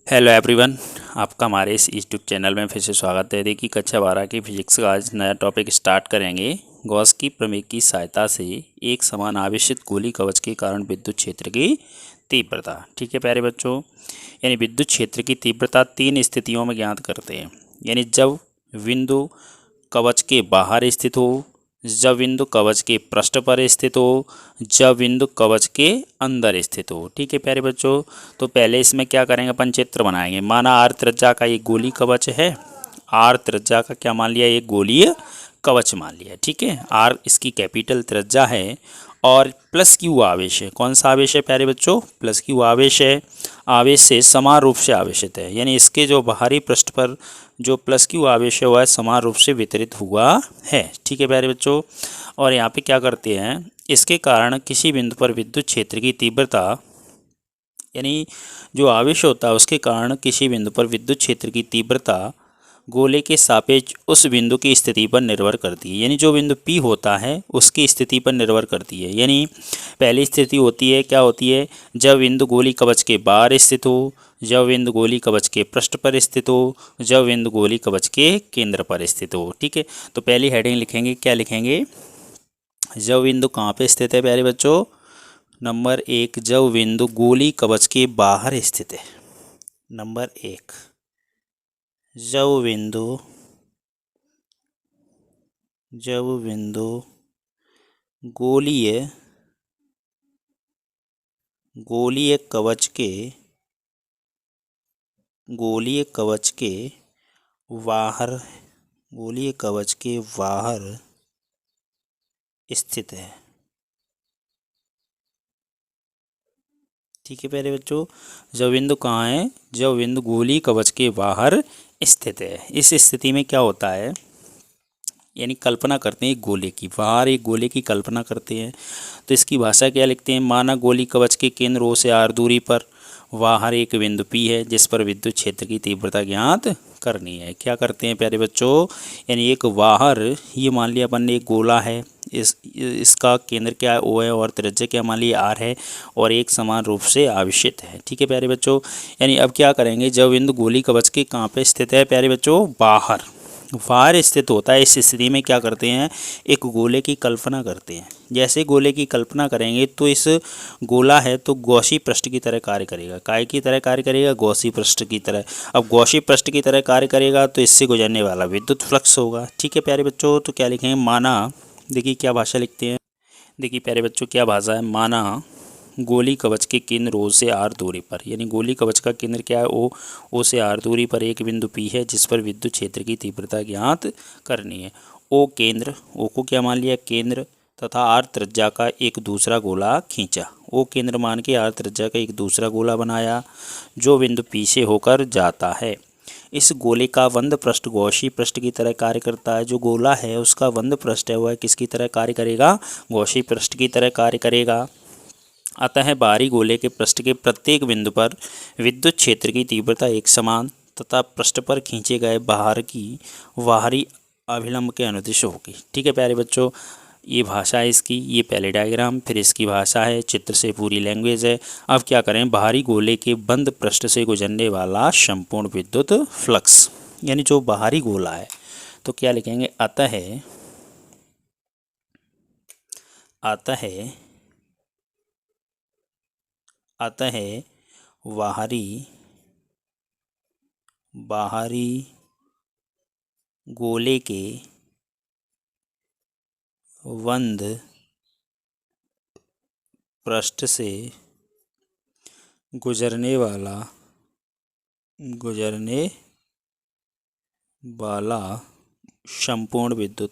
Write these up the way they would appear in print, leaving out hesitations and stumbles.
Hello everyone, आपका हमारे इस यूट्यूब चैनल में फिर से स्वागत है। देखिए कक्षा 12 की फिजिक्स का आज नया टॉपिक स्टार्ट करेंगे। गॉस की प्रमेय की सहायता से एक समान आवेशित गोली कवच के कारण विद्युत क्षेत्र की तीव्रता। ठीक है प्यारे बच्चों, यानी विद्युत क्षेत्र की तीव्रता 3 स्थितियों में ज्ञात करते हैं। यानी जब बिंदु कवच के बाहर स्थित हो, जब बिंदु कवच के पृष्ठ पर स्थित हो, जब बिंदु कवच के अंदर स्थित हो। ठीक है प्यारे बच्चों, तो पहले इसमें क्या करेंगे, अपन चित्र बनाएंगे। माना आर त्रिज्या का एक गोली कवच है। आर त्रिज्या का क्या मान लिया, एक गोलीय कवच मान लिया। ठीक है, आर इसकी कैपिटल त्रिज्या है और प्लस क्यू आवेश है। कौन सा आवेश है प्यारे बच्चों, प्लस क्यू आवेश है। आवेश से समान रूप से आवेशित है, यानी इसके जो बाहरी पृष्ठ पर जो प्लस क्यू आवेश है वह समान रूप से वितरित हुआ है। ठीक है प्यारे बच्चों, और यहाँ पे क्या करते हैं, इसके कारण किसी बिंदु पर विद्युत क्षेत्र की तीव्रता, यानी जो आवेश होता है उसके कारण किसी बिंदु पर विद्युत क्षेत्र की तीव्रता गोले के सापेक्ष उस बिंदु की स्थिति पर निर्भर करती है। यानी जो बिंदु P होता है उसकी स्थिति पर निर्भर करती है। यानी पहली स्थिति होती है, क्या होती है, जब बिंदु गोली कवच के बाहर स्थित हो, जब बिंदु गोली कवच के पृष्ठ पर स्थित हो, जब बिंदु गोली कवच के केंद्र पर स्थित हो। ठीक है, तो पहली हेडिंग लिखेंगे, क्या लिखेंगे, जब बिंदु कहाँ पे स्थित है प्यारे बच्चों। नंबर 1, जब बिंदु गोली कवच के बाहर स्थित है। नंबर 1, जब बिंदु गोलीय गोलीय कवच के गोलीय कवच के बाहर गोलीय कवच के बाहर स्थित है। ठीक है प्यारे बच्चों, जब बिंदु कहाँ है, जब बिंदु गोली कवच के बाहर स्थित है। इस स्थिति में क्या होता है, यानी कल्पना करते हैं एक गोले की, बाहर एक गोले की कल्पना करते हैं। तो इसकी भाषा क्या लिखते हैं, माना गोली कवच के केंद्र ओ से आर दूरी पर बाहर एक बिंदु P है जिस पर विद्युत क्षेत्र की तीव्रता ज्ञात करनी है। क्या करते हैं प्यारे बच्चों, यानी एक बाहर, ये मान लिया अपन ने एक गोला है, इसका केंद्र क्या है O है और त्रिज्या क्या मान लिया R है और एक समान रूप से आवेशित है। ठीक है प्यारे बच्चों, यानी अब क्या करेंगे, जब बिंदु गोली कवच के कहाँ पे स्थित है प्यारे बच्चों, बाहर स्थित होता है। इस स्थिति में क्या करते हैं, एक गोले की कल्पना करते हैं। जैसे गोले की कल्पना करेंगे तो इस गोला है तो गॉसी पृष्ठ की तरह कार्य करेगा। काय की तरह कार्य करेगा, गॉसी पृष्ठ की तरह। अब गॉसी पृष्ठ की तरह कार्य करेगा तो इससे गुजरने वाला विद्युत फ्लक्स होगा। ठीक है प्यारे बच्चों, तो क्या लिखेंगे, माना, देखिए क्या भाषा लिखते हैं, देखिए प्यारे बच्चों क्या भाषा है, माना गोली कवच के केंद्र ओ से आर दूरी पर, यानी गोली कवच का केंद्र क्या है, ओ से आर दूरी पर एक बिंदु P है जिस पर विद्युत क्षेत्र की तीव्रता ज्ञात करनी है। ओ केंद्र, ओ को क्या मान लिया, केंद्र, तथा आर त्रिज्या का एक दूसरा गोला खींचा। ओ केंद्र मान के आर त्रिज्या का एक दूसरा गोला बनाया जो बिंदु P से होकर जाता है। इस गोले का बंद पृष्ठ गॉसी पृष्ठ की तरह कार्य करता है। जो गोला है उसका बंद पृष्ठ है वह किसकी तरह कार्य करेगा, गॉसी पृष्ठ की तरह कार्य करेगा। अतः बाहरी गोले के पृष्ठ के प्रत्येक बिंदु पर विद्युत क्षेत्र की तीव्रता एक समान तथा पृष्ठ पर खींचे गए बाहरी अभिलंब के अनुदिश होगी। ठीक है प्यारे बच्चों, ये भाषा है इसकी, ये पहले डायग्राम, फिर इसकी भाषा है, चित्र से पूरी लैंग्वेज है। अब क्या करें, बाहरी गोले के बंद पृष्ठ से गुजरने वाला संपूर्ण विद्युत फ्लक्स, यानी जो बाहरी गोला है, तो क्या लिखेंगे, अतः बाहरी गोले के बंद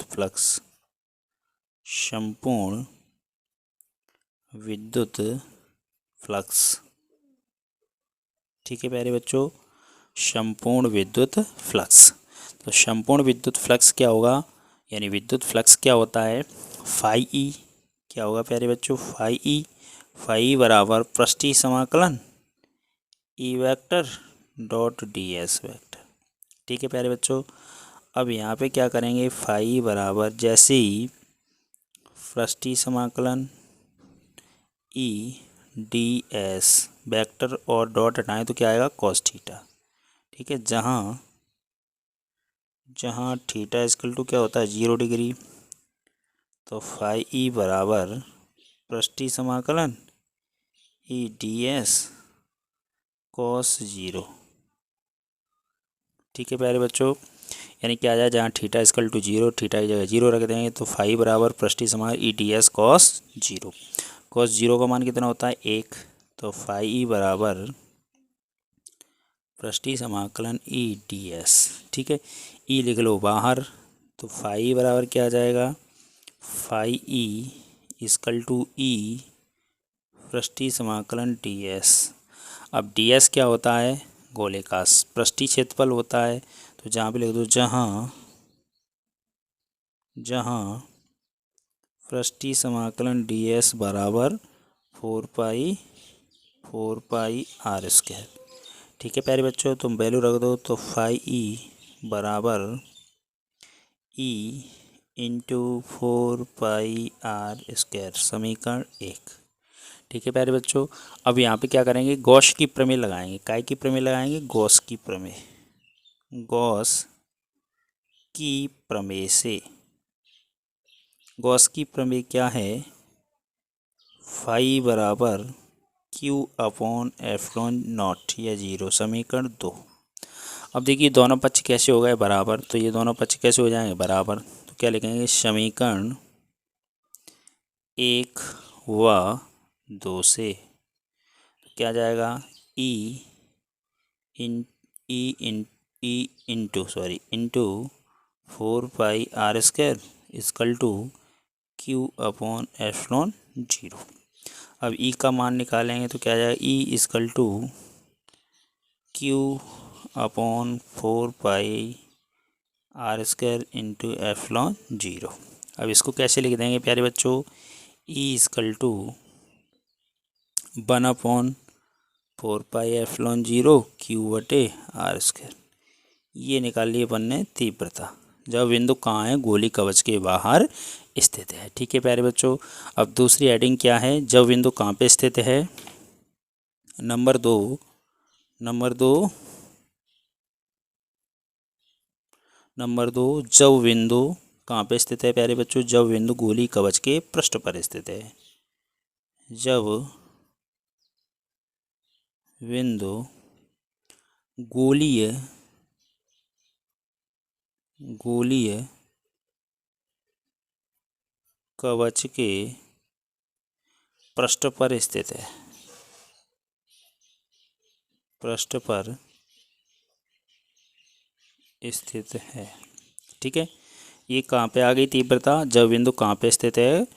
पृष्ठ से गुजरने वाला संपूर्ण विद्युत फ्लक्स। ठीक है प्यारे बच्चों, संपूर्ण विद्युत फ्लक्स। तो संपूर्ण विद्युत फ्लक्स क्या होगा, यानी विद्युत फ्लक्स क्या होता है, फाई ई, क्या होगा प्यारे बच्चों, फाई बराबर पृष्ठीय समाकलन E vector dot D S vector. ठीक है प्यारे बच्चों, अब यहाँ पे क्या करेंगे, फाई बराबर जैसे ही पृष्ठीय समाकलन ई डी एस, वेक्टर और डॉट हटाएं तो क्या आएगा कॉस थीटा। ठीक है, जहाँ जहाँ थीटा इक्वल टू क्या होता है 0 डिग्री, तो फाई ई बराबर पृष्ठीय समाकलन ई डी एस कॉस 0। ठीक है प्यारे बच्चों, यानी क्या आ जाए, जहाँ थीटा इक्वल टू 0, थीटा की जगह 0 रख देंगे तो फाई बराबर पृष्ठीय समाकलन E D S cos 0। Cos 0 का मान कितना होता है 1, तो फाई ई बराबर पृष्ठीय समाकलन ई डी एस। ठीक है, ई लिख लो बाहर, तो फाई बराबर क्या आ जाएगा, फाई ई इक्वल टू ई पृष्ठीय समाकलन डी एस। अब डी एस क्या होता है, गोले का पृष्ठीय क्षेत्रफल होता है, तो जहाँ पे लिख दो जहाँ पृष्ठीय समाकलन डी एस बराबर 4 पाई आर स्क्वायर। ठीक है प्यारे बच्चों, तुम वैल्यू रख दो, तो फाई ई बराबर E into 4 pi R square, समीकरण 1। ठीक है प्यारे बच्चों, अब यहाँ पे क्या करेंगे, गॉस की प्रमेय लगाएंगे। काय की प्रमेय लगाएंगे, गॉस की प्रमेय। गॉस की प्रमेय से, गॉस की प्रमेय क्या है, फाई बराबर क्यू अपॉन एप्सिलॉन नॉट या 0, समीकरण 2। अब देखिए दोनों पक्ष कैसे हो गए बराबर, तो ये दोनों पक्ष कैसे हो जाएंगे बराबर, तो क्या लिखेंगे, समीकरण 1 व 2 से क्या आ जाएगा, E into 4 pi R square equal to Q upon epsilon 0। अब ई का मान निकालेंगे तो क्या आ जाएगा, E equal to Q upon 4 pi R square into epsilon 0। अब इसको कैसे लिख देंगे प्यारे बच्चों, E equal to 1/4 pi epsilon 0 Q बटे आर स्क्वायर। ये निकाल लिए अपन ने तीव्रता, जब बिंदु कहाँ है, गोली कवच के बाहर स्थित है। ठीक है प्यारे बच्चों, अब दूसरी हेडिंग क्या है, जब बिंदु कहाँ पे स्थित है, नंबर दो जब बिंदु कहाँ पे स्थित है प्यारे बच्चों, जब बिंदु गोली कवच के पृष्ठ पर स्थित है। जब बिंदु गोलीय कवच के पृष्ठ पर स्थित है, ठीक है, ये कहाँ पे आ गई तीव्रता, जब बिंदु कहाँ पे स्थित है,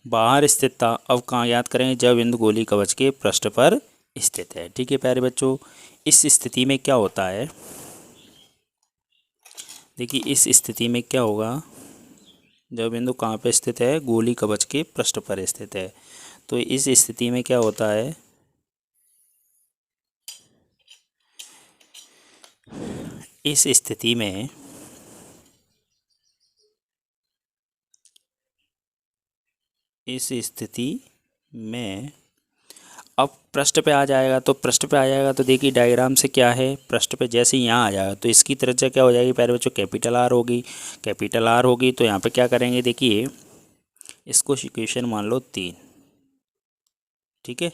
बाहर स्थित था। अब कहाँ याद करेंगे, जब बिंदु गोली कवच के पृष्ठ पर स्थित है। ठीक है प्यारे बच्चों, इस स्थिति में क्या होता है, देखिए इस स्थिति में क्या होगा, जब बिंदु कहाँ पे स्थित है, गोली कवच के पृष्ठ पर स्थित है, तो इस स्थिति में क्या होता है, इस स्थिति में अब पृष्ठ पे आ जाएगा, तो देखिए डायग्राम से क्या है, पृष्ठ पे जैसे ही यहाँ आ जाएगा तो इसकी त्रिज्या क्या हो जाएगी प्यारे बच्चों, कैपिटल आर होगी। तो यहाँ पे क्या करेंगे, देखिए इसको इक्वेशन मान लो 3। ठीक है,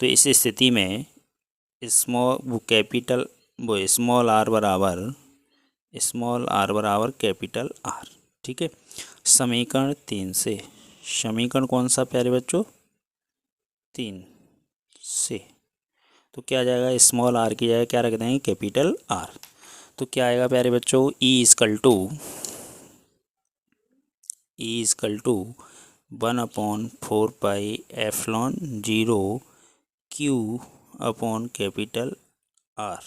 तो इस स्थिति में स्मॉल आर बराबर कैपिटल आर। ठीक है, समीकरण 3 से, समीकरण कौन सा प्यारे बच्चों, 3 से, तो क्या आ जाएगा, स्मॉल आर की जगह क्या रख देंगे, कैपिटल आर। तो क्या आएगा प्यारे बच्चों, E equal to 1/4 pi epsilon 0 Q upon capital R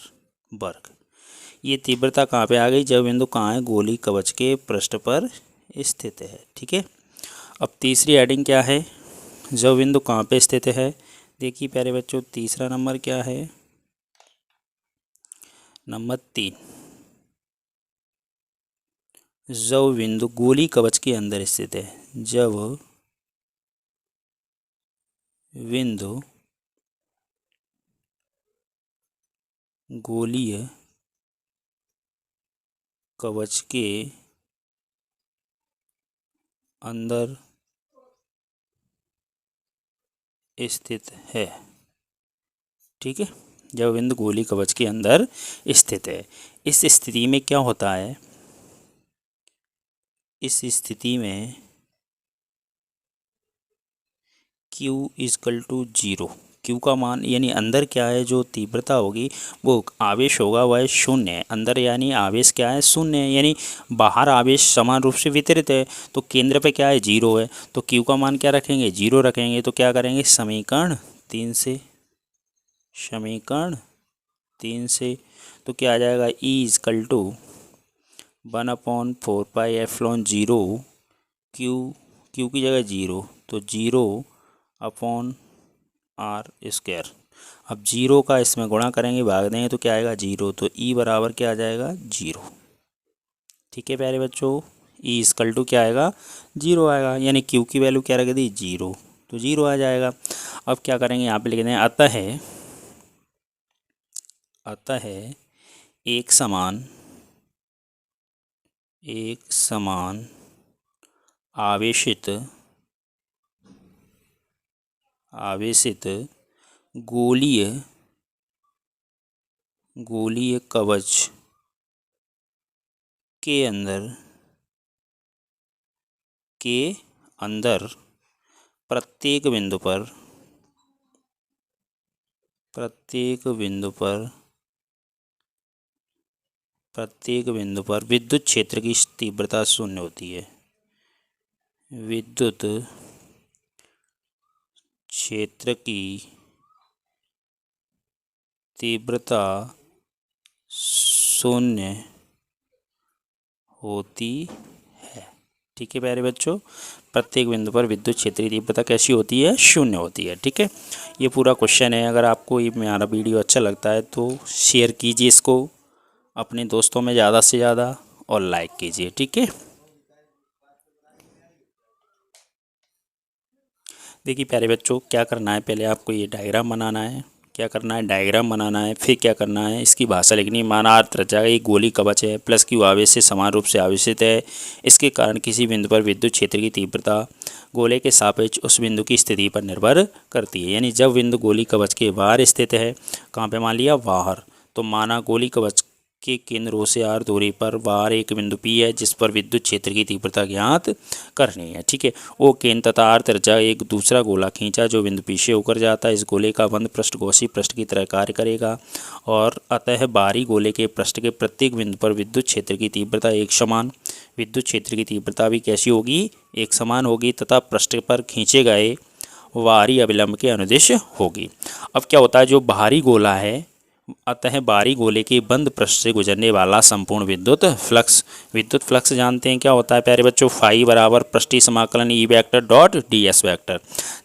वर्ग। ये तीव्रता कहाँ पे आ गई, जब बिंदु कहाँ है, गोली कवच के पृष्ठ पर स्थित है। ठीक है, अब तीसरी हेडिंग क्या है, जब बिंदु कहाँ पे स्थित है, देखिए प्यारे बच्चों तीसरा नंबर क्या है, नंबर 3, जब बिंदु गोली कवच के अंदर स्थित है, जब बिंदु गोलीय कवच के अंदर स्थित है। ठीक है, जब बिंदु गोली कवच के अंदर स्थित है। इस स्थिति में क्या होता है, इस स्थिति में Q इजकल टू 0। Q का मान यानी अंदर क्या है, जो तीव्रता होगी वो आवेश होगा वह शून्य है। अंदर यानी आवेश क्या है, शून्य है, यानी बाहर आवेश समान रूप से वितरित है। तो केंद्र पे क्या है, 0 है। तो Q का मान क्या रखेंगे, 0 रखेंगे। तो क्या करेंगे, समीकरण 3 से, समीकरण 3 से तो क्या आ जाएगा, E इजकल टू 1/4πε0 Q की जगह 0 तो 0/r²। अब 0 का इसमें गुणा करेंगे, भाग देंगे तो क्या आएगा, 0। तो E बराबर क्या आ जाएगा, 0। ठीक है प्यारे बच्चों, E इजकल टू क्या आएगा, 0 आएगा। यानी Q की वैल्यू क्या रख दी, 0, तो 0 आ जाएगा। अब क्या करेंगे, यहाँ पे लिख दें अतः एक समान आवेशित गोलीय कवच के अंदर प्रत्येक बिंदु पर विद्युत क्षेत्र की तीव्रता शून्य होती है। विद्युत क्षेत्र की तीव्रता शून्य होती है। ठीक है प्यारे बच्चों, प्रत्येक बिंदु पर विद्युत क्षेत्र की तीव्रता कैसी होती है, शून्य होती है। ठीक है, ये पूरा क्वेश्चन है। अगर आपको ये मेरा वीडियो अच्छा लगता है तो शेयर कीजिए इसको अपने दोस्तों में ज़्यादा से ज़्यादा और लाइक कीजिए। ठीक है, देखिए प्यारे बच्चों, क्या करना है, पहले आपको ये डायग्राम बनाना है। क्या करना है, डायग्राम बनाना है। फिर क्या करना है, इसकी भाषा लिखनी है। माना आर त्रिज्या का एक गोली कवच है, प्लस Q आवेश से समान रूप से आवेशित है। इसके कारण किसी बिंदु पर विद्युत क्षेत्र की तीव्रता गोले के सापेक्ष उस बिंदु की स्थिति पर निर्भर करती है। यानी जब बिंदु गोली कवच के बाहर स्थित है, कहाँ पे मान लिया, बाहर, तो माना गोली कवच के केंद्र O से R दूरी पर बाहर एक बिंदु P है जिस पर विद्युत क्षेत्र की तीव्रता ज्ञात करनी है। ठीक है, O केंद्र तथा R त्रिज्या एक दूसरा गोला खींचा जो बिंदु P से होकर जाता है। इस गोले का बंध पृष्ठ गौसी पृष्ठ की तरह कार्य करेगा और अतः बाहरी गोले के पृष्ठ के प्रत्येक बिंदु पर विद्युत क्षेत्र की तीव्रता एक समान, विद्युत क्षेत्र की तीव्रता भी कैसी होगी, एक समान होगी तथा पृष्ठ पर खींचे गए बाहरी अभिलंब के अनुदिश होगी। अब क्या होता है, जो बाहरी गोला है, अतः बाहरी गोले के बंद पृष्ठ से गुजरने वाला संपूर्ण विद्युत फ्लक्स जानते हैं क्या होता है प्यारे बच्चों, फाई बराबर पृष्ठीय समाकलन E vector dot D S vector.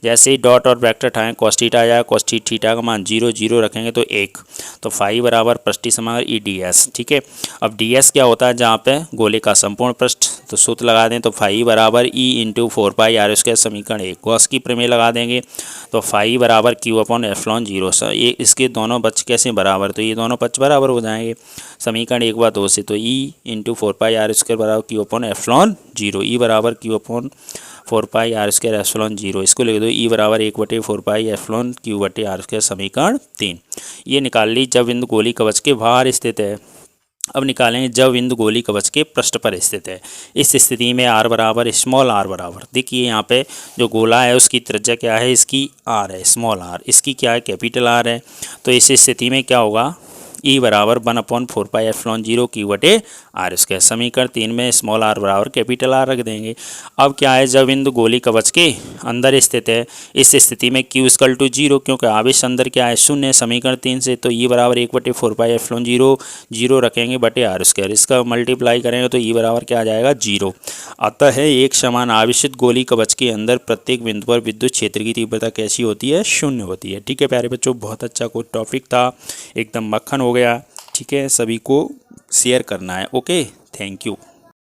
जैसे ही डॉट और वेक्टर उठाएं, cos थीटा आया, cos थीटा का मान 0 रखेंगे तो 1, तो फाई बराबर पृष्ठीय समाकलन ई डी एस। ठीक है, अब डी एस क्या होता है, जहाँ पे गोले का संपूर्ण पृष्ठ, तो सूत्र लगा दें तो फाई बराबर ई इंटू 4πr², समीकरण 1। गॉस की प्रमेय लगा देंगे तो फाई बराबर Q/ε0। ये इसके दोनों पक्ष कैसे बराबर, तो ये दोनों पक्ष बराबर हो जाएंगे समीकरण 1 व 2 से। तो E इंटू 4πr² बराबर Q/ε0। E बराबर Q/4πr², इसको लिख दो E बराबर 1/4π/Q/r², समीकरण 3। ये निकाल ली जब बिंदु गोली कवच के बाहर स्थित है। अब निकालेंगे जब बिंदु गोली कवच के पृष्ठ पर स्थित है। इस स्थिति में r बराबर स्मॉल r बराबर, देखिए यहाँ पे जो गोला है उसकी त्रिज्या क्या है, इसकी r है, स्मॉल r, इसकी क्या है, कैपिटल R है। तो इस स्थिति में क्या होगा, E बराबर 1/4πε0 Q/r²। समीकरण 3 में स्मॉल r बराबर कैपिटल R रख देंगे। अब क्या है, जब बिंदु गोली कवच के अंदर स्थित है, इस स्थिति में Q इक्वल टू 0, क्योंकि आवेश अंदर क्या है, शून्य, समीकरण 3 से। तो E बराबर 1/4πε0 0 रखेंगे बटे r², इसका मल्टीप्लाई करेंगे तो E बराबर क्या आ जाएगा, 0। अतः एक समान आवेशित गोली कवच के अंदर प्रत्येक बिंदु पर विद्युत क्षेत्र की तीव्रता कैसी होती है, शून्य होती है। ठीक है प्यारे बच्चों, बहुत अच्छा कोई टॉपिक था, एकदम मक्खन हो गया। ठीक है, सभी को शेयर करना है। Okay, thank you.